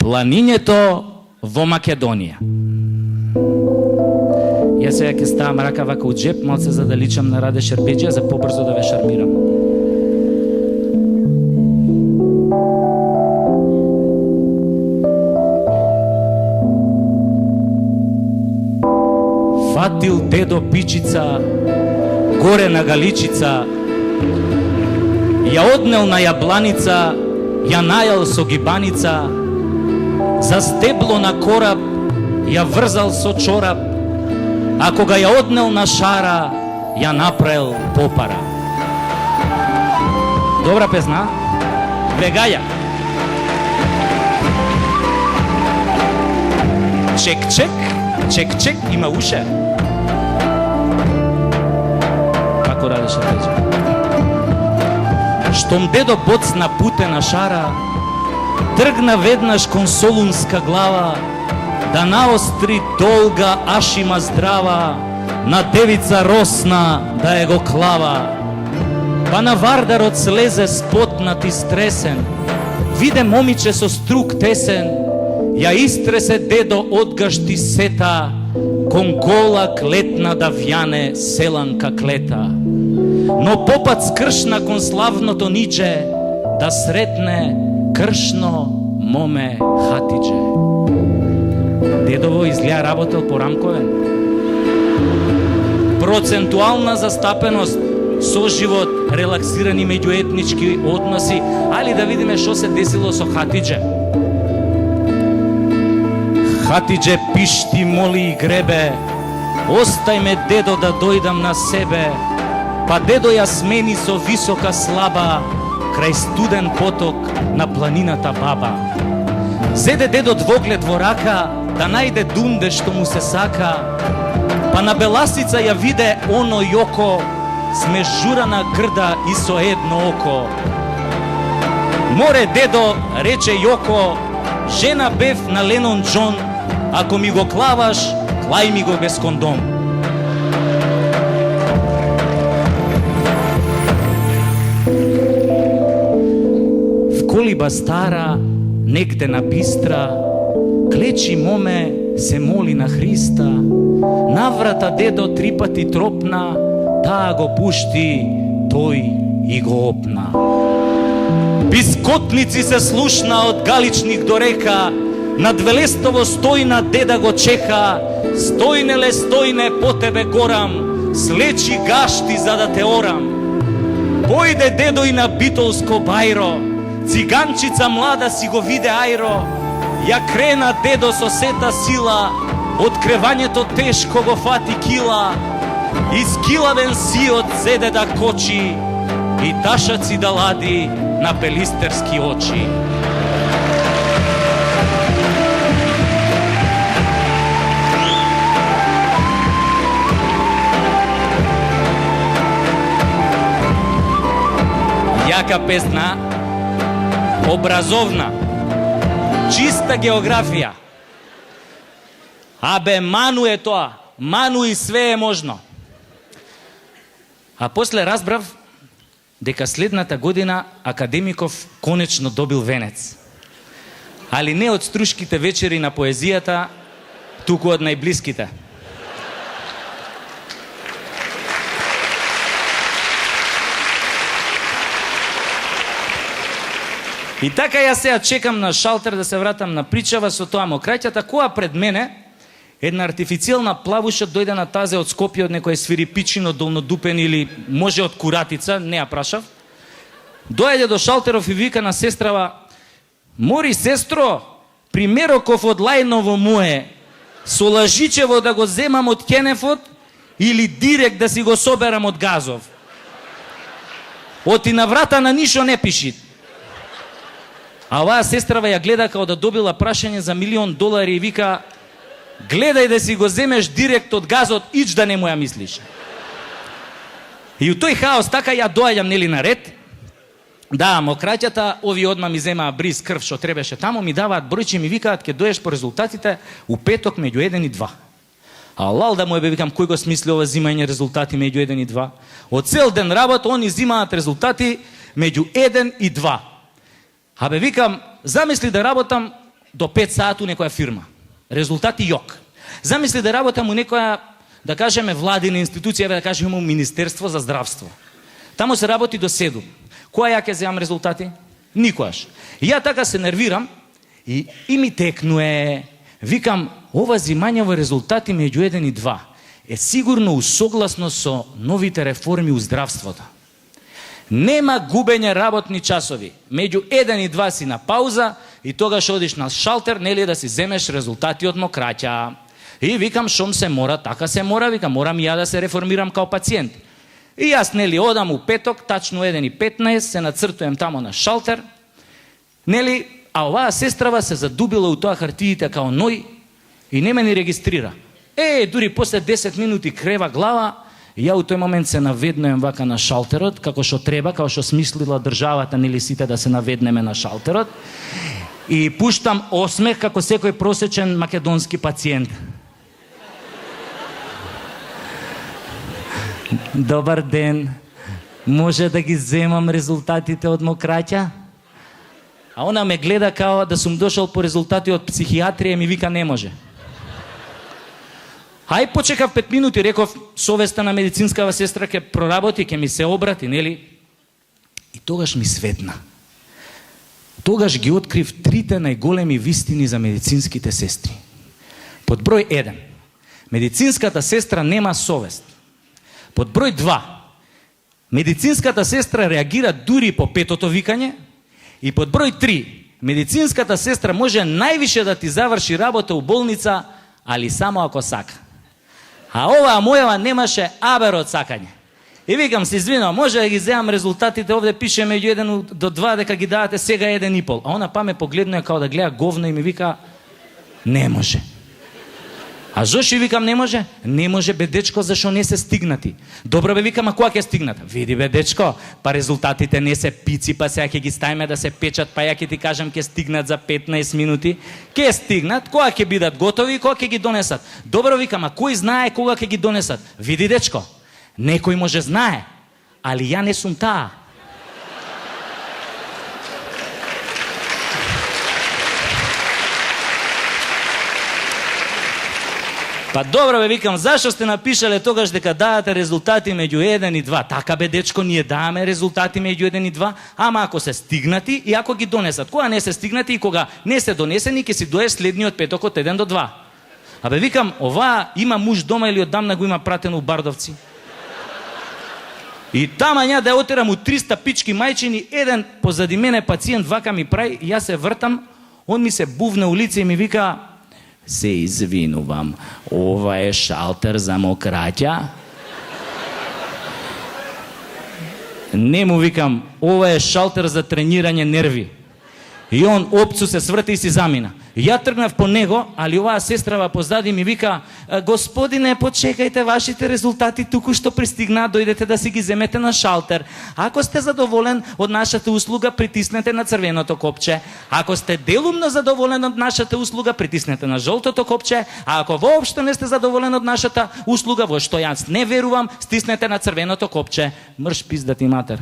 Планињето во Македонија. Јас сега ќе ставам рака вака у джеп, малце за да личам на Раде Шербеџија, за побрзо да ве шармирам. Фатил дедо пичица, горе на галичица, ја однел на јабланица, ја најал со гибаница, за стебло на кораб, ја врзал со чорап, а кога ја однел на шара, ја направил попара. Добра песна, Вегаја. Чек, чек, чек, чек, има уше. Како радеше реče? Штом дедо боцна путена шара, тргна веднаш кон Солунска глава, да наостри долга ашима здрава, на девица росна да е го клава. Па на вардарот слезе спотнат и стресен, виде момиче со струк тесен, ја истресе дедо одгашти сета, кон гола клетна да вјане селанка клета. Но попат скршна кон славното ниче, да сретне кршно моме хатиџе. Дедово изгледа работел по рамковен. Процентуална застапеност, соживот, релаксирани меѓуетнички односи, али да видиме што се десило со хатиџе. Хатиџе пишти, моли и гребе, остај ме дедо да дојдам на себе. Па дедо ја смени со висока слаба, крај студен поток на планината Баба. Зеде дедо двоглед во рака, да најде дунде што му се сака, па на беласица ја виде оно јоко, смежурана грда и со едно око. Море дедо, рече Јоко, жена бев на Ленон Џон, ако ми го клаваш, клај ми го без кондом. В колиба стара, негде на бистра, клечи моме, се моли на Христа. Наврата дедо 3 пати тропна, таа го пушти, тој и го опна. Бискотници се слушна од Галичник до река, над Велестово стојна деда го чека. Стојнеле, стојне, по тебе горам, слечи гашти за да те орам. Појде дедо и на Битолско бајро, циганчица млада си го виде ајро. Ја крена дедо со сета сила, од кревањето тешко го фати кила. Изкилавен сиот зеде да кочи и ташаци да лади на пелистерски очи. Јака песна, образовна, чиста географија. Абе, ману е тоа, ману и све е можно. А после разбрав дека следната година академиков конечно добил венец. Али не од струшките вечери на поезијата, туку од најблиските. И така јас сега чекам на шалтер да се вратам на причава со тоа мокраќата, која пред мене една артифицијална плавуша дојде на тазе од Скопје, од некој свирипичин, од Долнодупен или може од Куратица, не ја прашав. Дојде до шалтеров и вика на сестрава: "Мори, сестро, примероков од Лајново му е, со лажичево да го земам од Кенефот или директ да си го соберам од Газов. Оти на врата на нишо не пиши." А оваа сестрава ја гледа као да добила прашање за $1.000.000 и вика: "Гледај да си го земеш директ од Газот, ич да не му ја мислиш." И у тој хаос така ја доаѓам нели на ред. Да, мокраќата, ови одма ми земаа бриз крв што требеше таму, ми даваат бројче и ми викаат: "Ке доеш по резултатите у петок меѓу 1 и 2. А лал да му е, бе, викам, кој го смисли ова зимање резултати меѓу 1 и 2? Од цел ден работа, они зимаат резултати меѓу 1 и 2. Абе, викам, замисли да работам до 5 сати у некоја фирма. Резултати јок. Замисли да работам у некоја, да кажеме, владина институција, да кажеме у Министерство за здравство. Тамо се работи до 7. Која ја ќе земам резултати? Никојаш. И ја така се нервирам и ми текнуе. Викам, ова зимањаво резултати меѓу 1 и 2 е сигурно усогласно со новите реформи у здравството. Нема губење работни часови. Меѓу 1 и 2 си на пауза и тогаш одиш на шалтер, нели да си земеш резултати од мокраќа. И викам, шом се мора, така се мора, викам, морам ја да се реформирам као пациент. И јас, нели, одам у петок, тачно 1:15, се нацртуjem тамо на шалтер, нели, а оваа сестрава се задубила у тоа хартиите као ној и не ме ни регистрира. Дури после 10 минути крева глава, ја у тој момент се наведнуjem вака на шалтерот, како што треба, како што смислила државата, нели сите да се наведнеме на шалтерот, и пуштам осмех како секој просечен македонски пациент. Добар ден, може да ги земам резултатите од мокраќа? А она ме гледа као да сум дошол по резултати од психијатрија и ми вика не може. Ај почекав 5 минути, реков, совеста на медицинскава сестра ќе проработи, ќе ми се обрати, нели? И тогаш ми светна. Тогаш ги открив 3 најголеми вистини за медицинските сестри. Под број 1. Медицинската сестра нема совест. Под број 2. Медицинската сестра реагира дури по 5-тото викање. И под број 3. Медицинската сестра може највише да ти заврши работа у болница, али само ако сака. А оваа мојава немаше абер од сакање. И викам, се извинувам, може да ги земам резултатите, овде пише меѓу 1 до 2 дека ги давате сега 1,5. А она па ме погледнува као да гледа говно и ми вика, не може. А зошто викам не може? Не може, бе дечко, зашо не се стигнати. Добро бе, викам, а кога ќе стигнат? Види бе дечко, па резултатите не се пици, па сега ќе ги ставиме да се печат, па ја ќе ти кажам ќе стигнат за 15 минути. Ќе стигнат, кога ќе бидат готови и кога ќе ги донесат. Добро, викам, а кој знае кога ќе ги донесат? Види дечко, некој може знае, али ја не сум таа. Па добро бе, викам, зашо сте напишале тогаш дека давате резултати меѓу 1 и 2? Така бе, дечко, ние даваме резултати меѓу 1 и 2, ама ако се стигнати и ако ги донесат. Кога не се стигнати и кога не се донесени, ќе си доеш следниот петок од 1 до 2. А бе, викам, ова има муж дома или одамна го има пратено у Бардовци? И тама ја да ја отерам у 300 пички мајчини, еден позади мене пациент вака ми прави, и јас се вртам, он ми се бувна у лице и ми вика, се извинувам, ова е шалтер за мокраќа? Не му викам, ова е шалтер за тренирање нерви. И он опцу се сврти и си замина. Ја тргнав по него, али оваа сестрава позади ми вика, господине, почекајте, вашите резултати туку што пристигнаа, дојдете да си ги земете на шалтер. Ако сте задоволен од нашата услуга, притиснете на црвеното копче. Ако сте делумно задоволен од нашата услуга, притиснете на жолтото копче. А ако воопшто не сте задоволен од нашата услуга, во што јас не верувам, стиснете на црвеното копче. Мрш пиздати матер.